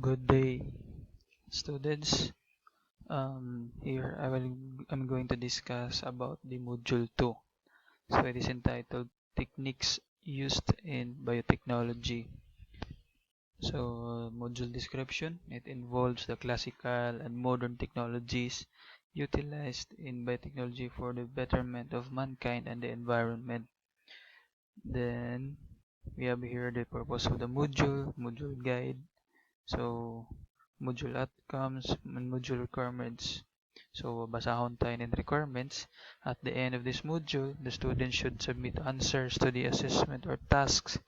Good day, students. Here I'm going to discuss about the module 2. So it is entitled Techniques Used in Biotechnology. So module description, it involves the classical and modern technologies utilized in biotechnology for the betterment of mankind and the environment. Then we have here the purpose of the module guide. So, module outcomes and module requirements. So, basahon tayo ng requirements. At the end of this module, the student should submit answers to the assessment or tasks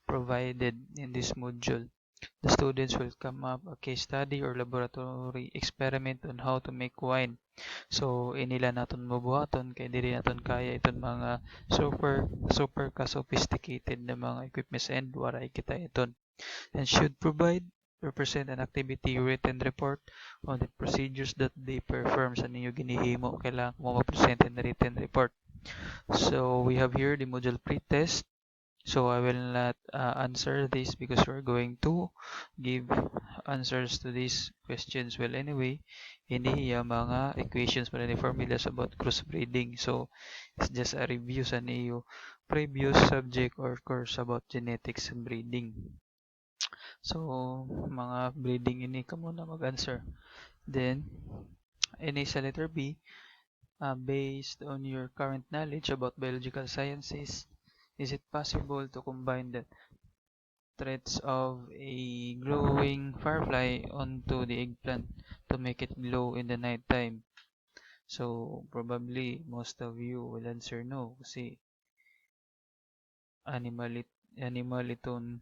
provided in this module. The students will come up a case study or laboratory experiment on how to make wine. So, inila naton mabuhaton kay dili naton kaya iton mga super ka-sophisticated na mga equipments and waray kita iton. And should provide represent an activity written report on the procedures that they perform sa ninyo ginihimo. Kailangan mo ma-present in the written report. So we have here the module pre-test. So I will not answer this because we're going to give answers to these questions. Well, anyway, hindi yung mga equations para ni formulas about crossbreeding. So it's just a review sa niyo previous subject or course about genetics and breeding. So, mga breeding ini ka muna mag-answer. Then, ini sa letter B, based on your current knowledge about biological sciences, is it possible to combine the threads of a glowing firefly onto the eggplant to make it glow in the night time? So, probably most of you will answer no kasi animal itong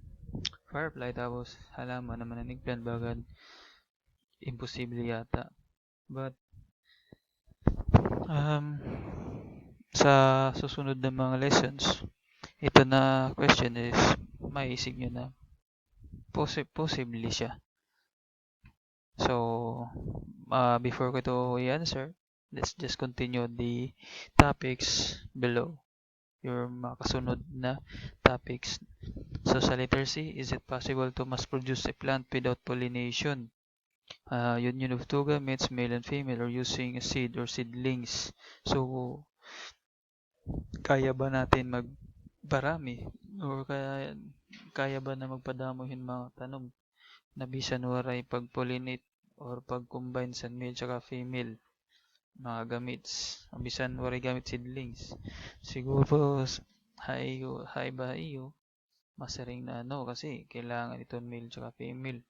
firefly tapos halaman naman ang eggplant bagad imposible yata. But sa susunod na mga lessons, ito na question is maiisip nyo na possibly siya. So, before ko ito i-answer, let's just continue the topics below. Your mga kasunod na topics. So, sa letter C, is it possible to mass produce a plant without pollination? Union of two gametes, male and female, or using a seed or seedlings. So, kaya ba natin magparami? Or kaya ba na magpadamo yung mga tanom na bisan waray pag-pollinate or pag-combine sa male tsaka female mga gametes, bisan waray gamit seedlings? Siguro, hay ba iyo? Masaring na kasi kailangan ito male tsaka female.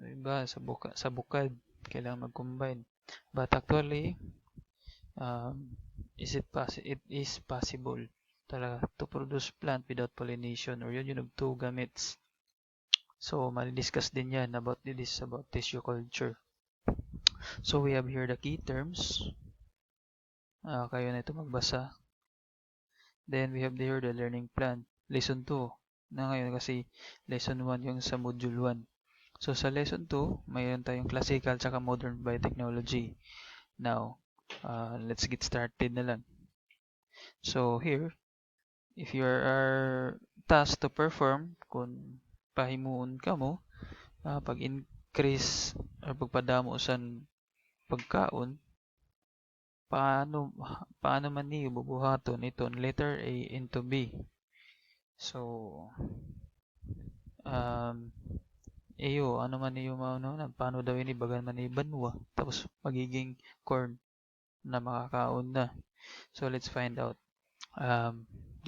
Iba sa bukad kailangan mag-combine. But actually, it is possible talaga to produce plant without pollination or union of two gametes. So, mali-discuss din yan about tissue culture. So, we have here the key terms. Kayo na ito magbasa. Then, we have here the learning plan. Lesson 2 na ngayon kasi lesson 1 yung sa module 1. So, sa lesson 2, mayroon tayong classical tsaka modern biotechnology. Now, let's get started na lang. So, here, if you are tasked to perform, kung pahimuon ka mo, pag-increase or pagpadamo sa pagkaon, paano man niyo bubuhaton iton letter A into B. So, ano man niyo paano daw ini bagan man ni banwa tapos magiging corn na makakaon na. So let's find out.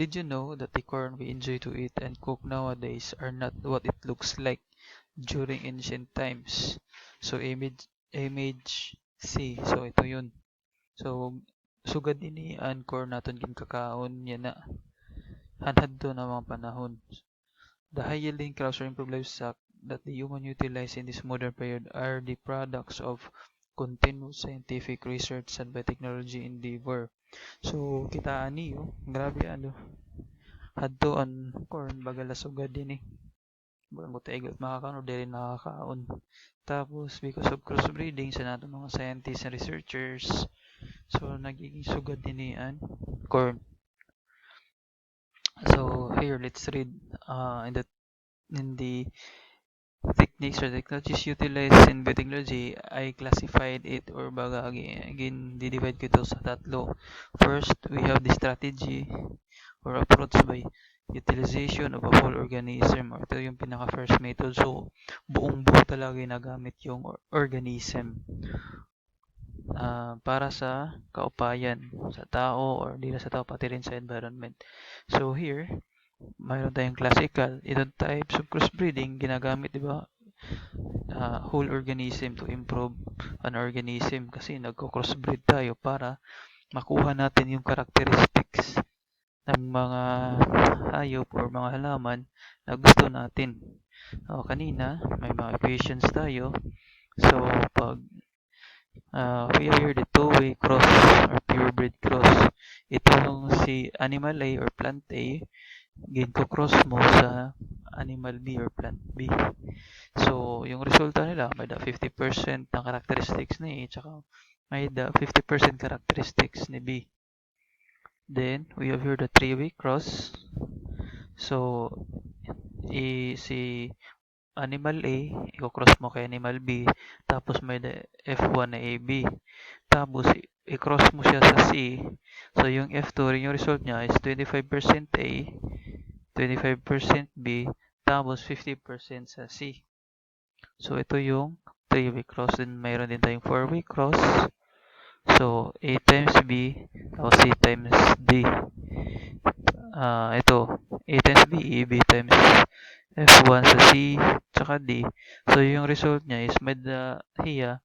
Did you know that the corn we enjoy to eat and cook nowadays are not what it looks like during ancient times? So image C. So ito yun. So sugad ini ang corn naton kakaon yan na hanhad to na mga panahon. The high-yielding crops or improved livestock that the human utilize in this modern period are the products of continuous scientific research and biotechnology endeavor. So, kitaan niyo, grabe hadto ang corn bagala sugad din Bagang ko taigot makakaon o dili nakakaon. Tapos, because of crossbreeding sa nato mga scientists and researchers, so nagiging sugad din ang corn. So, here let's read in the Next are technologies utilized in biotechnology. I classified it or baga again di-divide ko ito sa tatlo. First, we have the strategy or approach by utilization of a whole organism. Or ito yung pinaka-first method. So, buong buo talaga ginagamit yung organism para sa kaupayan sa tao or di na sa tao pati rin sa environment. So here, mayroon tayong classical. Itong types of crossbreeding ginagamit, di ba? Whole organism to improve an organism kasi nagko-crossbreed tayo para makuha natin yung characteristics ng mga hayop or mga halaman na gusto natin. Kanina, may mga equations tayo. So, pag we have here the two-way cross or purebred cross. Itong si animal A or plant A, ginko-cross mo sa animal B or plant B. So, yung resulta nila, may da 50% ng characteristics ni A, tsaka may da 50% characteristics ni B. Then, we have here the three-way cross. So, si animal A, i-cross mo kay animal B, tapos may F1 na AB. Tapos, i-cross mo siya sa C. So, yung F2, yung result niya is 25% A, 25% B, tapos 50% sa C. So, ito yung 3-way cross. Then, mayroon din tayong 4-way cross. So, A times B, tapos C times D. Ito, A times B, B times F1 sa C, tsaka D. So, yung result niya is may hiya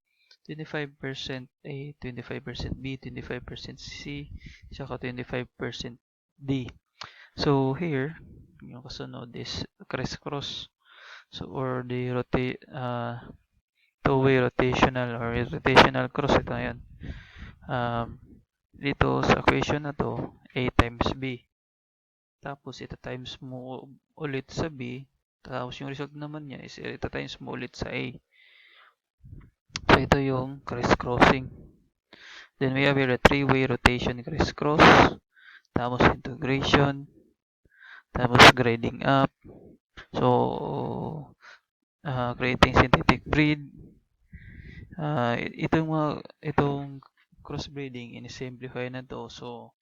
25% A, 25% B, 25% C, tsaka 25% D. So, here, yung kasunod is crisscross. So, or the two-way rotational or rotational cross. Ito yan. Dito sa equation na to, A times B. Tapos, ito times mo ulit sa B. Tapos, yung result naman niya is ito times mo ulit sa A. So, ito yung crisscrossing. Then, we have here a three-way rotation crisscross. Tapos, integration. Tapos, grading up. So, creating synthetic breed. Itong crossbreeding, in-simplify na to. So,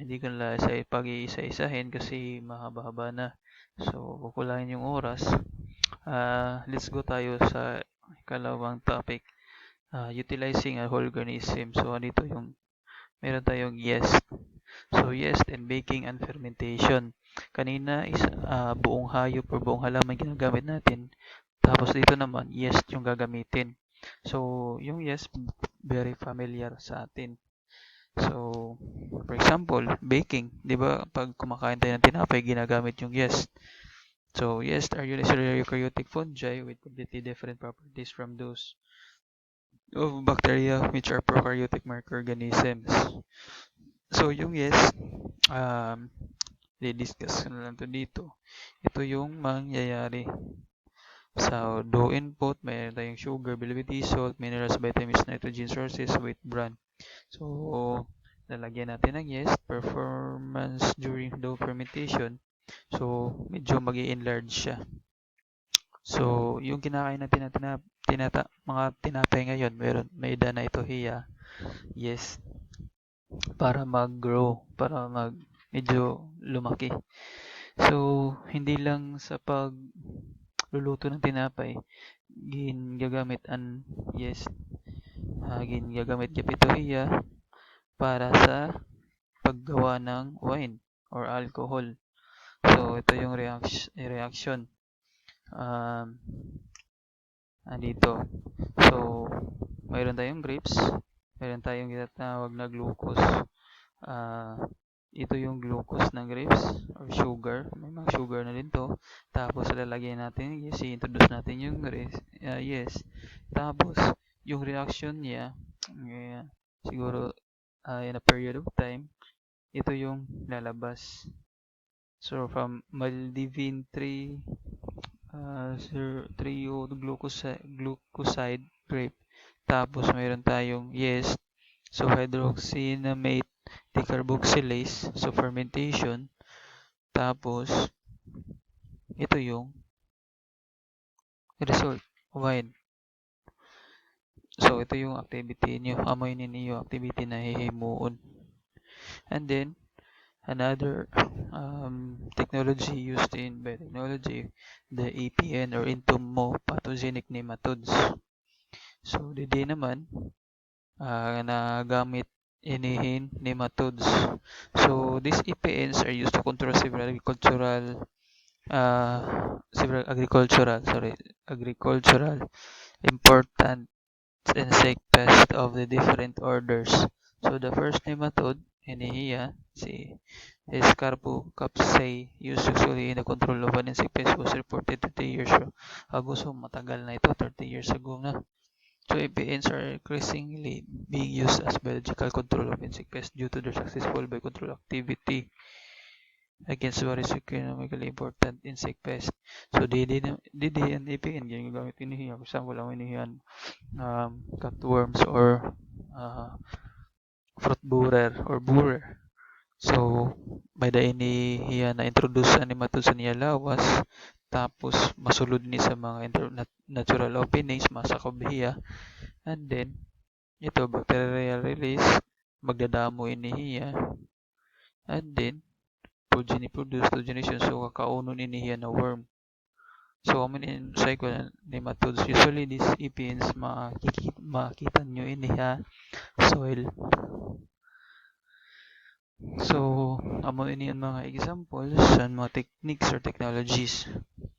hindi ko na pag-iisa-isahin kasi mahaba-haba na. So, kukulangin yung oras. Let's go tayo sa ikalawang topic. Utilizing a whole organism. So, dito meron tayong yeast. So, yeast and baking and fermentation. Kanina is buong hayop or buong halaman ginagamit natin. Tapos dito naman, yeast yung gagamitin. So, yung yeast, very familiar sa atin. So, for example, baking. Di ba, pag kumakain tayo ng tinapay, ginagamit yung yeast. So, yeast are unicellular eukaryotic fungi with completely different properties from those of bacteria which are prokaryotic microorganisms. So, yung yeast, di-discuss na lang to dito. Ito yung mangyayari. Sa dough input, mayroon tayong sugar, bilivity, salt, minerals, vitamins, nitrogen sources, wheat bran. So, lalagyan natin ng yeast, performance during dough fermentation. So, medyo mag-i-enlarge siya. So, yung kinakain natin na mga tinapay ngayon, may dana ito hiya, yeast, para mag-grow, para medyo lumaki. So, hindi lang sa pagluluto ng tinapay, gagamit ang yeast, gagamit ito hiya para sa paggawa ng wine or alcohol. So, ito yung reaction. Dito. So, mayroon tayong grapes. Mayroon tayong tinatawag na glucose. Ito yung glucose ng grapes or sugar. May mga sugar na din to. Tapos, lalagyan natin, i-introduce natin yung yeast. Tapos, yung reaction niya, siguro, in a period of time, ito yung lalabas. So, from Maldivian 3-glucoside grape. Tapos, mayroon tayong yeast. So, hydroxynamate decarboxylase. So, fermentation. Tapos, ito yung result wine. So ito yung activity niyo, amoy ninyo activity na hihimuon. And then another technology used in biotechnology, the APN or entomopathogenic nematodes. So didi naman nagamit inihin nematodes. So these EPNs are used to control agricultural important insect pests of the different orders. So the first nematode, Enihiya, si Escarpocapsae, used usually in the control of an insect pest was reported 30 years ago. So matagal na ito, 30 years ago na. So APNs are increasingly being used as biological control of insect pests due to their successful biocontrol activity against various economically important insect pests. So DD and APN ginagamit inihiya. For example, ang inihiyan cutworms or fruit borer. So may da inihiya na introduce sa nematodes sa niya lawas, tapos masulod ni sa mga natural openings masakobhiya, and then ito bacterial release magdadamo inihiya, and then progeny produce to generation, so kakaunon inihiya na worm. So common in cycle nematodes, usually these EPNs makita nyo iniha soil. So amo ini ang mga examples and mga techniques or technologies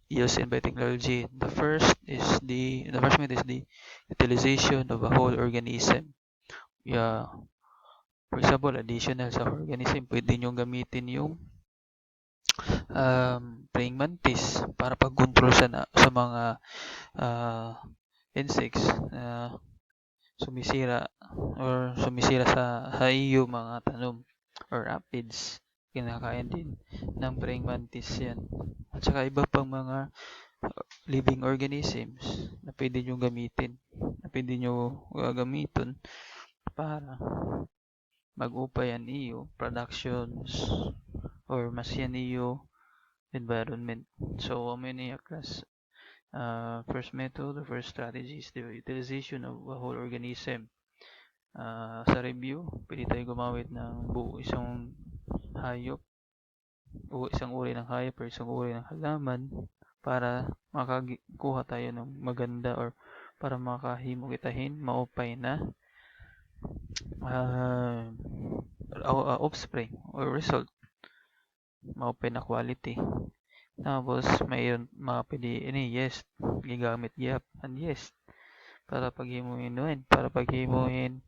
used in biotechnology. The first method is the utilization of a whole organism. Yeah, for example, additional sa organism, pwede nyo gamitin yung praying mantis para pag-control sa mga insects sumisira sa iyo mga tanom or aphids. Kinakain din ng praying mantis yan. At saka iba pang mga living organisms na pwede nyo gamitin, na pwede nyo gagamitin para mag-upay ang iyo productions or masyan iyo environment. So, many class first method or first strategy is the utilization of a whole organism. Sa review, pwede tayo gumamit ng isang hayop o isang uri ng hayop o isang uri ng halaman para makakuha tayo ng maganda or para makahimok-itahin, maupay na offspring or result, maupay na quality. Tapos mayroon mga pwede yes, gigamit gyap and yes para paghimuhin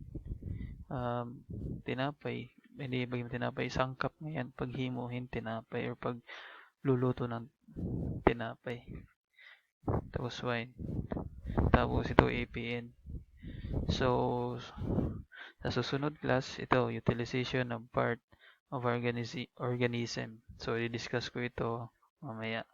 tinapay, hindi pag tinapay sangkap ngayon, paghimuhin tinapay or pagluluto ng tinapay. Tapos wine. Tapos ito APN. So sa susunod class, ito utilization of part of organism. So i-discuss ko ito mamaya.